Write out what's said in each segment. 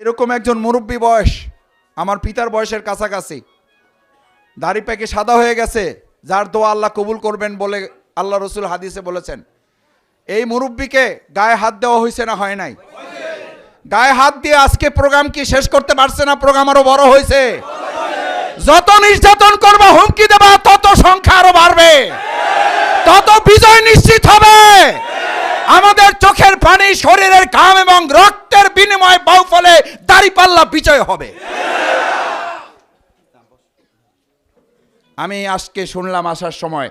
এরকম একজন মুরব্বী বয়স, আমার পিতার বয়সের কাছাকাছি, দাড়ি পেকে সাদা হয়ে গেছে, যার দোয়া আল্লাহ কবুল করবেন বলে আল্লাহ রসুল হাদিসে বলেছেন। এই মুরব্বীকে গায়ে হাত দেওয়া হয়েছে না হয় নাই? গায়ে হাত দিয়ে আজকে প্রোগ্রাম কি শেষ করতে পারছে না? প্রোগ্রাম আরো বড় হয়েছে। যত নির্যাতন করবা, হুমকি দেবা, তত সংখ্যা আরো বাড়বে, তত বিজয় নিশ্চিত হবে। আমাদের চোখের পানি, শরীরের ঘাম এবং রক্তের বিনিময়ে বাউফলে দাঁড়িপাল্লা বিজয় হবে। আমি আজকে শুনলাম আসার সময়,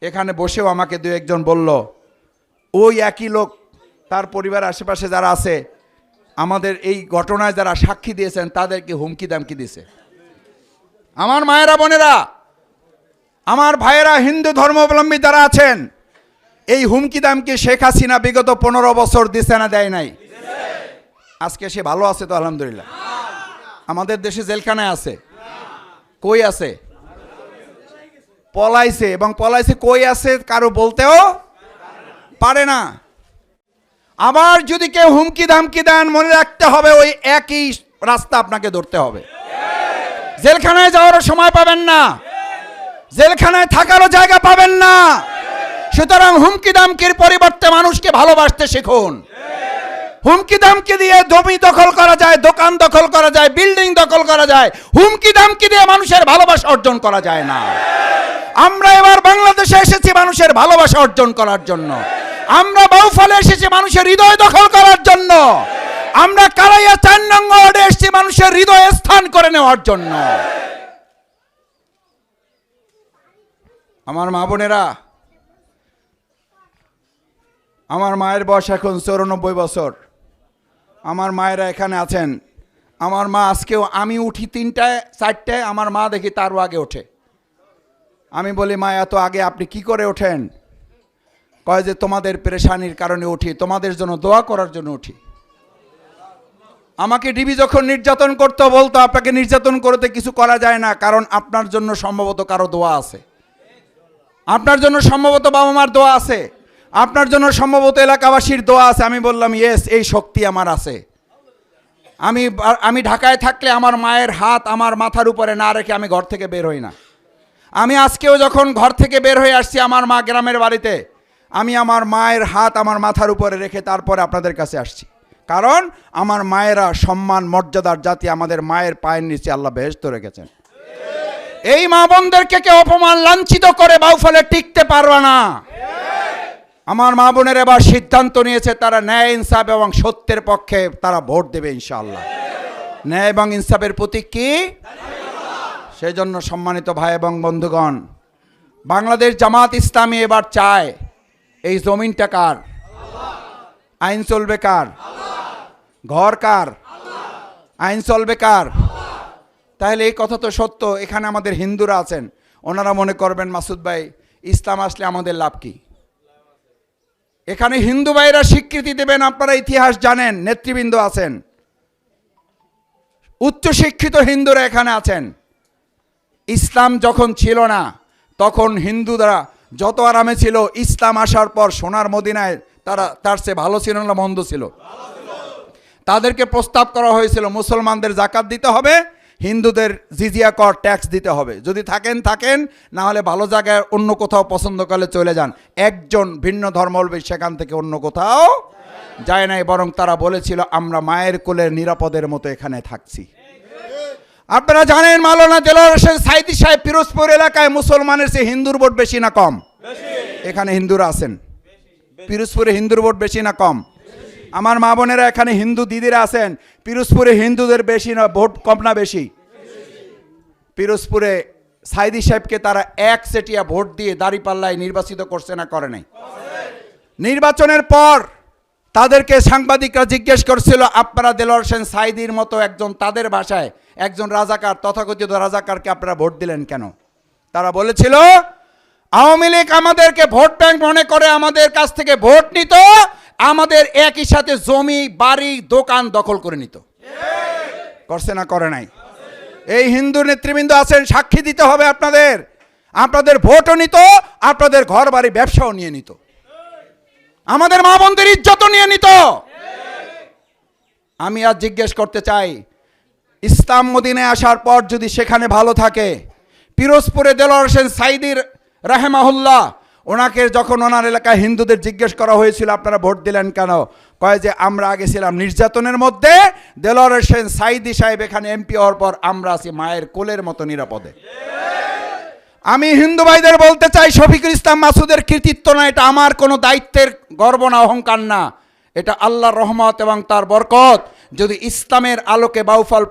এখানে বসেও আমাকে দু একজন বলল, ওই একই লোক, তার পরিবার আশেপাশে যারা আছে, আমাদের এই ঘটনায় যারা সাক্ষী দিয়েছেন তাদেরকে হুমকি দামকি দিছে। আমার মায়েরা, বোনেরা, আমার ভাইয়েরা, হিন্দু ধর্মাবলম্বী যারা আছেন, এই হুমকি দামকি শেখ হাসিনা বিগত 15 বছর দিছে না দেয় নাই? আজকে সে ভালো আছে তো আলহামদুলিল্লাহ। আমাদের দেশে জেলখানায় আছে, কই আছে? পলাইছে, এবং পলাইছে কই আছে কারো বলতেও পারে না। আবার যদি কেউ হুমকি ধামকি দেন, মনে রাখতে হবে ওই একই রাস্তা আপনাকে ধরতে হবে। জেলখানায় যাওয়ারও সময় পাবেন না, জেলখানায় থাকারও জায়গা পাবেন না। সুতরাং হুমকি দামকির পরিবর্তে মানুষকে ভালোবাসতে শিখুন। হুমকি দামকি দিয়ে জমি দখল করা যায়, দোকান দখল করা যায়, বিল্ডিং দখল করা যায়, হুমকি দামকি দিয়ে মানুষের ভালোবাসা অর্জন করা যায় না। আমরা এবার বাংলাদেশে এসেছি মানুষের ভালোবাসা অর্জন করার জন্য। আমরা বাউফলে এসেছি মানুষের হৃদয় দখল করার জন্য। আমরা কারাইয়া 4 নং ওয়ার্ডে এসেছি মানুষের হৃদয়ে স্থান করে নেওয়ার জন্য। আমার মা বোনেরা, আমার মায়ের বয়স এখন 94 বছর। আমার মায়েরা এখানে আছেন। আমার মা আজকেও, আমি উঠি 3টায় 4টায়, আমার মা দেখি তারও আগে ওঠে। আমি বলি, মা এত আগে আপনি কি করে ওঠেন? কয় যে তোমাদের পেরেশানির কারণে উঠি, তোমাদের জন্য দোয়া করার জন্য উঠি। আমাকে ডিবি যখন নির্যাতন করতে বলতো, আপনাকে নির্যাতন করতে কিছু করা যায় না, কারণ আপনার জন্য সম্ভবত কারো দোয়া আছে, আপনার জন্য সম্ভবত বাবা মার দোয়া আছে, আপনার জন্য সম্ভবত এলাকাবাসীর দোয়া আছে। আমি বললাম, ইয়েস, এই শক্তি আমার আছে। আমি ঢাকায় থাকলে আমার মায়ের হাত আমার মাথার উপরে না রেখে আমি ঘর থেকে বের হই না। আমি আজকেও যখন ঘর থেকে বের হয়ে আসছি আমার মা গ্রামের বাড়িতে, আমি আমার মায়ের হাত আমার মাথার উপরে রেখে তারপরে আপনাদের কাছে আসছি। কারণ আমার মায়েরা সম্মান মর্যাদার জাতি, আমাদের মায়ের পায়ের নিচে আল্লাহ বেহেশত রেখেছেন। এই মা বোনদেরকে কেউ অপমান লাঞ্ছিত করে বাউফলে টিকতে পারবে না। আমার মা বোনের এবার সিদ্ধান্ত নিয়েছে, তারা ন্যায়, ইনসাফ এবং সত্যের পক্ষে তারা ভোট দেবে ইনশাআল্লাহ। ন্যায় এবং ইনসাফের প্রতীক কি? সেই জন্য সম্মানিত ভাই এবং বন্ধুগণ, বাংলাদেশ জামাত ইসলামী এবার চায়, এই জমিনটা কার? আইন চলবে কার? ঘর কার? আইন চলবে কার? তাহলে এই কথা তো সত্য। এখানে আমাদের হিন্দুরা আছেন, ওনারা মনে করবেন, মাসুদ ভাই, ইসলাম আসলে আমাদের লাভ কি? এখানে হিন্দু ভাইরা স্বীকৃতি দেবেন। আপনারা ইতিহাস জানেন, নেতৃবৃন্দ আছেন, উচ্চশিক্ষিত হিন্দুরা এখানে আছেন। ইসলাম যখন ছিল না, তখন হিন্দুরা যত আরামে ছিল, ইসলাম আসার পর সোনার মদিনায় তারা তার চেয়ে ভালো ছিল না মন্দ ছিল? তাদেরকে প্রস্তাব করা হয়েছিল, মুসলমানদের জাকাত দিতে হবে, হিন্দুদের জিজিয়া কর, ট্যাক্স দিতে হবে। যদি থাকেন, না হলে ভালো জায়গায় অন্য কোথাও পছন্দ করলে চলে যান। একজন ভিন্ন ধর্মাবলম্বী সেখান থেকে অন্য কোথাও যায় নাই, বরং তারা বলেছিল, আমরা মায়ের কোলের নিরাপদের মতো এখানে থাকছি। আপনারা জানেন, মাওলানা দেলোয়ার হোসেন সাইদি সাহেব পিরোজপুর এলাকায় মুসলমানের চেয়ে হিন্দুর ভোট বেশি না কম? এখানে হিন্দুরা আছেন, পিরোজপুরে হিন্দুর ভোট বেশি না কম? আমার মা বোনেরা এখানে হিন্দু দিদিরা আছেন, পিরোজপুরে হিন্দুদের বেশি না ভোট কম না বেশি? পিরোজপুরে সাইদি সাহেবকে তারা একচেটিয়া ভোট দিয়ে দাঁড়িপাল্লায় নির্বাচিত করছে না করে নাই? নির্বাচনের পর তাদেরকে সাংবাদিকরা জিজ্ঞেস করছিল, আপনারা দেলোয়ার হোসেন সাইদির মতো একজন, তাদের ভাষায় একজন রাজাকার, তথাকথিত রাজাকারকে আপনারা ভোট দিলেন কেন? তারা বলেছিল, আওয়ামী লীগ আমাদেরকে ভোট ব্যাংক মনে করে আমাদের কাছ থেকে ভোট নিত, আমাদের একই সাথে জমি, বাড়ি, দোকান দখল করে নিত। করছে না করে নাই? এই হিন্দু নেতৃবৃন্দ আছেন, সাক্ষী দিতে হবে আপনাদের। আপনাদের ভোটও নিত, আপনাদের ঘর বাড়ি ব্যবসাও নিয়ে নিত, আমাদের মা বোনদের ইজ্জতও নিয়ে নিত। আমি আজ জিজ্ঞেস করতে চাই, ইসলাম মদিনায় আসার পর যদি সেখানে ভালো থাকে, পিরোজপুরে দেলোয়ার হোসেন সাইদির রাহেমাহুল্লাহ, ওনাকে যখন ওনার এলাকায় হিন্দুদের জিজ্ঞেস করা হয়েছিল আপনারা ভোট দিলেন কেন, কয় যে আমরা আগে ছিলাম নির্যাতনের মধ্যে, দেলোয়ার হোসেন সাইদি সাহেব এখানে এমপি হওয়ার পর আমরা আছি মায়ের কোলের মতো নিরাপদে। আমি হিন্দু ভাইদের বলতে চাই, শফিকুল ইসলাম মাসুদের কৃতিত্ব না, এটা আমার কোনো দায়িত্বের গর্ব না, অহংকার না, এটা আল্লাহর রহমত এবং তার বরকত। যদি ইসলামের আলোকে বাউফল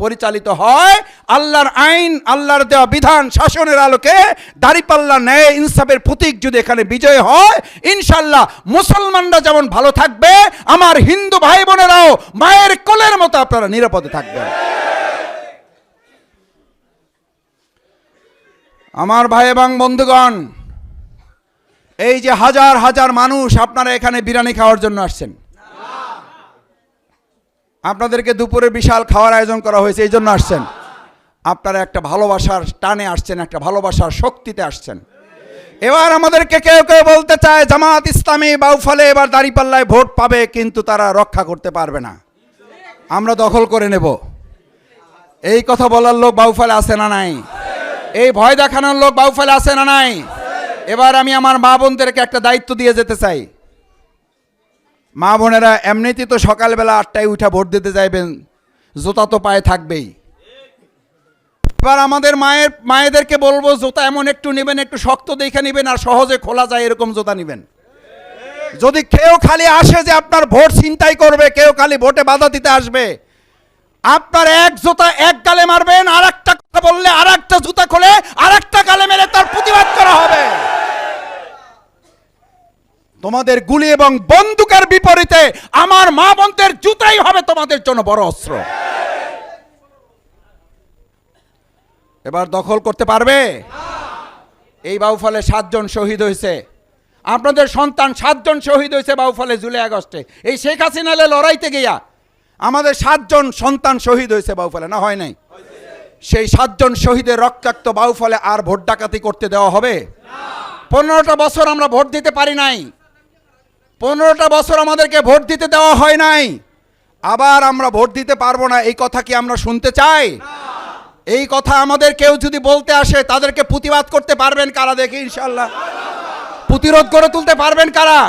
পরিচালিত হয়, আল্লাহর আইন, আল্লাহর দেওয়া বিধান শাসনের আলোকে দাঁড়িপাল্লা ন্যায় ইনসাফের প্রতীক যদি এখানে বিজয় হয়, ইনশাল্লাহ মুসলমানরা যেমন ভালো থাকবে, আমার হিন্দু ভাই বোনেরাও মায়ের কোলের মতো আপনারা নিরাপদে থাকবেন। আমার ভাই এবং বন্ধুগণ, এই যে হাজার হাজার মানুষ আপনারা এখানে বিরিয়ানি খাওয়ার জন্য আসছেন, আপনাদেরকে দুপুরে বিশাল খাওয়ার আয়োজন করা হয়েছে, এই জন্য আসছেন। আপনারা একটা ভালোবাসার টানে আসছেন, একটা ভালোবাসার শক্তিতে আসছেন। এবার আমাদেরকে কেউ কেউ বলতে চায় জামাত ইসলামী বাউফলে এবার দাঁড়িপাল্লায় ভোট পাবে, কিন্তু তারা রক্ষা করতে পারবে না, আমরা দখল করে নেব। এই কথা বলার লোক বাউফলে আছে না নাই? এই ভয় দেখানোর লোক বাউফলে আছে না নাই? এবার আমি আমার মা বোনদেরকে একটা দায়িত্ব দিয়ে যেতে চাই। মা বোনেরা এমনিতেই তো সকালবেলা 8টায় উঠা ভোট দিতে যাইবেন, জুতা তো পায়ে থাকবেই। এবার আমাদের মায়েদেরকে বলবো, জুতা এমন একটু নেবেন, একটু শক্ত দেখে নেবেন, আর সহজে খোলা যায় এরকম জুতা নেবেন। যদি কেউ খালি আসে যে আপনার ভোট ছিনতাই করবে, কেউ খালি ভোটে বাধা দিতে আসবে, আপনার এক জুতা এক গালে মারবেন, আর একটা কথা বললে আর একটা জুতা খুলে আর একটা গালে মেরে তার প্রতিবাদ করা হবে। তোমাদের গুলি এবং বন্দুকের বিপরীতে আমার মা বোনদের জুতাই হবে তোমাদের জন্য বড় অস্ত্র। এবার দখল করতে পারবে? এই বাউফলে 7 জন শহীদ হয়েছে, আপনাদের সন্তান 7 জন শহীদ হয়েছে বাউফলে জুলাই আগস্টে। এই শেখ হাসিনালে লড়াইতে গিয়া আমাদের 7 জন সন্তান শহীদ হয়েছে বাউফলে, না হয় নাই? সেই 7 জন শহীদের রক্তাক্ত বাউফলে আর ভোট ডাকাতি করতে দেওয়া হবে? 15টা বছর আমরা ভোট দিতে পারি নাই, 15টা বছর আমাদেরকে ভোট দিতে দেওয়া হয় নাই, আবার আমরা ভোট দিতে পারবো না, এই কথা কি আমরা শুনতে চাই? এই কথা আমাদের কেউ যদি বলতে আসে, তাদেরকে প্রতিবাদ করতে পারবেন কারা? দেখি ইনশাল্লাহ প্রতিরোধ করে তুলতে পারবেন কারা?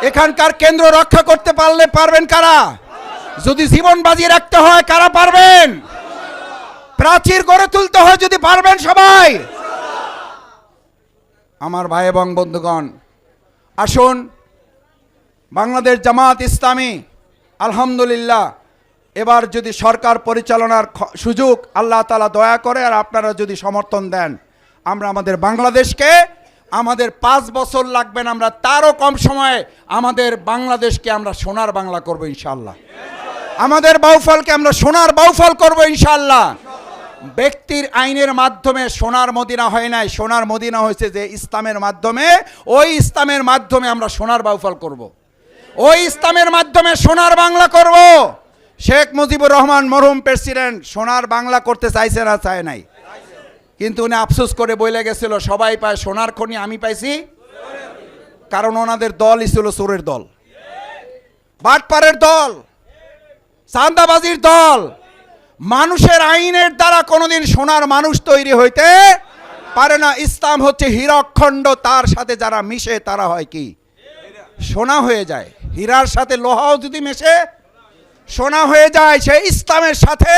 এখানকার কেন্দ্র রক্ষা করতে পারবেন কারা? যদি জীবন বাজি রাখতে হয় কারা পারবেন? প্রাচীর গড়ে তুলতে হয় যদি পারবেন সবাই? আমার ভাই এবং বন্ধুগণ, আসুন বাংলাদেশ জামাত ইসলামী আলহামদুলিল্লাহ এবার যদি সরকার পরিচালনার সুযোগ আল্লাহ তাআলা দয়া করে আর আপনারা যদি সমর্থন দেন, আমরা আমাদের বাংলাদেশকে, আমাদের 5 বছর লাগবে না, আমরা তারও কম সময়ে আমাদের বাংলাদেশকে আমরা সোনার বাংলা করব ইনশাআল্লাহ। আমাদের বাউফলকে আমরা সোনার বাউফল করব ইনশাআল্লাহ। ব্যক্তির আইনের মাধ্যমে সোনার মদিনা হয় নাই, সোনার মদিনা হয়েছে যে ইসলামের মাধ্যমে। ওই ইসলামের মাধ্যমে আমরা সোনার বাউফল করব, ওই ইসলামের মাধ্যমে সোনার বাংলা করব। শেখ মুজিবুর রহমান মরহুম প্রেসিডেন্ট সোনার বাংলা করতে চাইছে না? চায় নাই, কিন্তু উনি আফসোস করে বলে গেছিল সবাই পায় সোনার খনি, আমি পাইছি। কারণ ওনাদের দলই ছিল চোরের দল, বাটপারের দল, চাঁদাবাজির দল। মানুষের আইনের দ্বারা কোনোদিন সোনার মানুষ তৈরি হইতে পারে না। ইসলাম হচ্ছে হীরকখণ্ড, তার সাথে যারা মিশে তারা হয় কি? সোনা হয়ে যায়। হীরার সাথে লোহাও যদি মেশে সোনা হয়ে যায়। সেই ইসলামের সাথে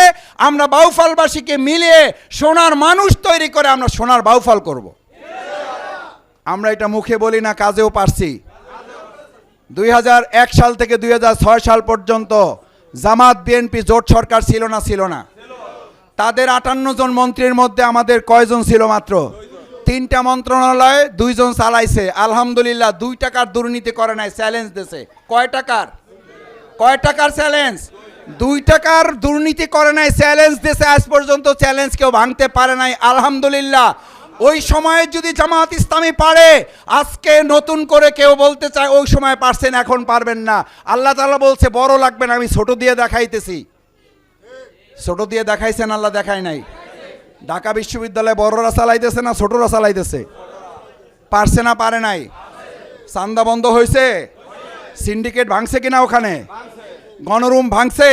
আমরা বাউফলবাসীকে মিলিয়ে সোনার মানুষ তৈরি করে আমরা সোনার বাউফল করব। আমরা এটা মুখে বলি না, কাজেও পারছি। 2001 সাল থেকে 2006 সাল পর্যন্ত জামাত বিএনপি জোট সরকার ছিল না? ছিল না? তাদের 58 জন মন্ত্রীর মধ্যে আমাদের কয়জন ছিল? মাত্র 3টা মন্ত্রণালয়, 2 জন চালাইছে। আলহামদুলিল্লাহ 2 টাকার দুর্নীতি করে নাই, চ্যালেঞ্জ দিয়েছে। কয় টাকার চ্যালেঞ্জ? 2 টাকার দুর্নীতি করে নাই, চ্যালেঞ্জ দিয়েছে। আজ পর্যন্ত চ্যালেঞ্জ কেউ ভাঙতে পারে নাই, আলহামদুলিল্লাহ। ওই সময়ে যদি জামাত ইসলামী পারে, আজকে নতুন করে কেউ বলতে চায় ওই সময় পারছেন এখন পারবেন না। আল্লাহ তাআলা বলছে বড় লাগবে না, আমি ছোট দিয়ে দেখাইতেছি। ছোট দিয়ে দেখাইছেন, আল্লাহ দেখায় নাই। ঢাকা বিশ্ববিদ্যালয়ে বড়রা চালাইতেছে না ছোটরা চালাইতেছে? পারছে না পারে নাই? চান্দা বন্ধ হয়েছে? সিন্ডিকেট ভাঙছে কিনা ওখানে? গণরুম ভাঙছে,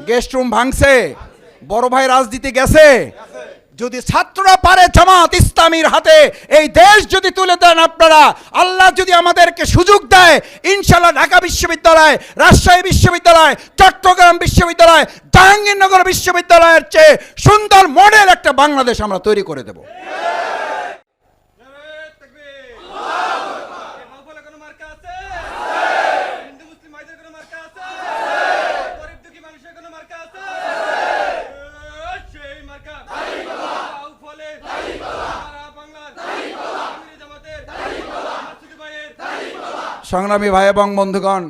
গেস্ট রুম ভাঙছে, বড় ভাই রাজনীতি গেছে। যদি ছাত্ররা পারে জামাত ইসলামীর হাতে এই দেশ যদি তুলে দেন আপনারা, আল্লাহ যদি আমাদেরকে সুযোগ দেয়, ইনশাআল্লাহ ঢাকা বিশ্ববিদ্যালয়, রাজশাহী বিশ্ববিদ্যালয়, চট্টগ্রাম বিশ্ববিদ্যালয়, জাহাঙ্গীরনগর বিশ্ববিদ্যালয়ের চেয়ে সুন্দর মডেল একটা বাংলাদেশ আমরা তৈরি করে দেব। সংগ্রামী ভাই এবং বন্ধুগণ,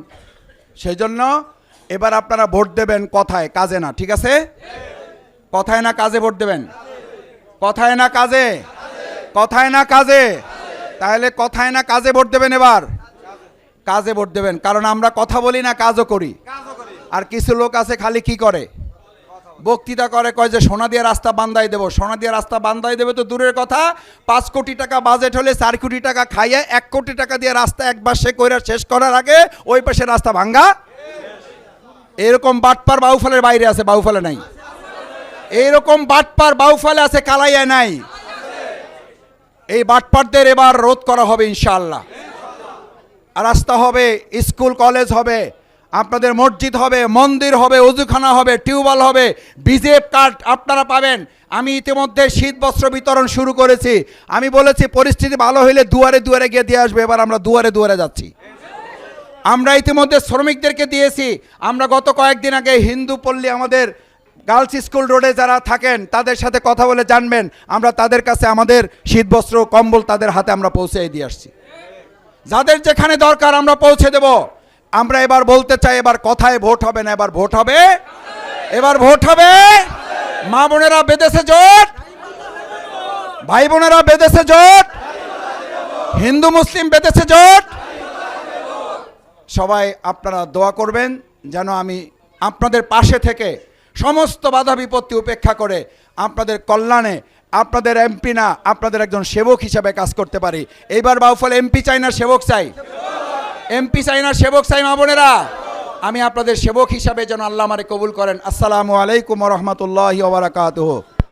সেই জন্য এবার আপনারা ভোট দেবেন কথায়, কাজে না, ঠিক আছে? কথায় না কাজে ভোট দেবেন, কথায় না কাজে, কথায় না কাজে। তাহলে কথায় না কাজে ভোট দেবেন, এবার কাজে ভোট দেবেন। কারণ আমরা কথা বলি না, কাজও করি। আর কিছু লোক আছে খালি কি করে, বক্তৃতা করে, কয় যে সোনা দিয়ে রাস্তা বান্ধাই দেবো। সোনা দিয়ে রাস্তা বান্ধাই দেবে তো দূরের কথা, 5 কোটি টাকা বাজেট হলে 4 কোটি টাকা খাইয়ে 1 কোটি টাকা দিয়ে রাস্তা একবার শেষ করার আগে ওই পাশে রাস্তা ভাঙ্গা। এরকম বাটপার বাউফলের বাইরে আছে, বাউফলে নাই। এইরকম বাটপার বাউফলে আছে, কালাইয়া নাই। এই বাটপারদের এবার রোধ করা হবে ইনশাআল্লাহ। রাস্তা হবে, স্কুল কলেজ হবে, আপনাদের মসজিদ হবে, মন্দির হবে, অজুখানা হবে, টিউবওয়েল হবে, বিজেপ কার্ড আপনারা পাবেন। আমি ইতিমধ্যে শীত বস্ত্র বিতরণ শুরু করেছি। আমি বলেছি পরিস্থিতি ভালো হইলে দুয়ারে দুয়ারে গিয়ে দিয়ে আসবে। এবার আমরা দুয়ারে দুয়ারে যাচ্ছি। আমরা ইতিমধ্যে শ্রমিকদেরকে দিয়েছি। আমরা গত কয়েকদিন আগে হিন্দু পল্লী, আমাদের গার্লস স্কুল রোডে যারা থাকেন তাদের সাথে কথা বলে জানবেন, আমরা তাদের কাছে আমাদের শীত বস্ত্র কম্বল তাদের হাতে আমরা পৌঁছে দিয়ে আসছি। যাদের যেখানে দরকার আমরা পৌঁছে দেব। আমরা এবার বলতে চাই, এবার কথায় ভোট হবে না, এবার ভোট হবে, এবার ভোট হবে। মা বোনেরা বেঁধেছে জোট, ভাই বোনেরা বেঁধেছে জোট, হিন্দু মুসলিম বেঁধেছে জোট। সবাই আপনারা দোয়া করবেন যেন আমি আপনাদের পাশে থেকে সমস্ত বাধা বিপত্তি উপেক্ষা করে আপনাদের কল্যাণে, আপনাদের এমপি না, আপনাদের একজন সেবক হিসাবে কাজ করতে পারি। এইবার বাউফল এমপি চাই না সেবক চাই, এমপি চাই না সেবক চাই। মা বোনেরা, আমি আপনাদের সেবক হিসাবে যেন আল্লাহ আমারে কবুল করেন। আসসালামু আলাইকুম ওয়া রাহমাতুল্লাহি ওয়া বারাকাতুহু।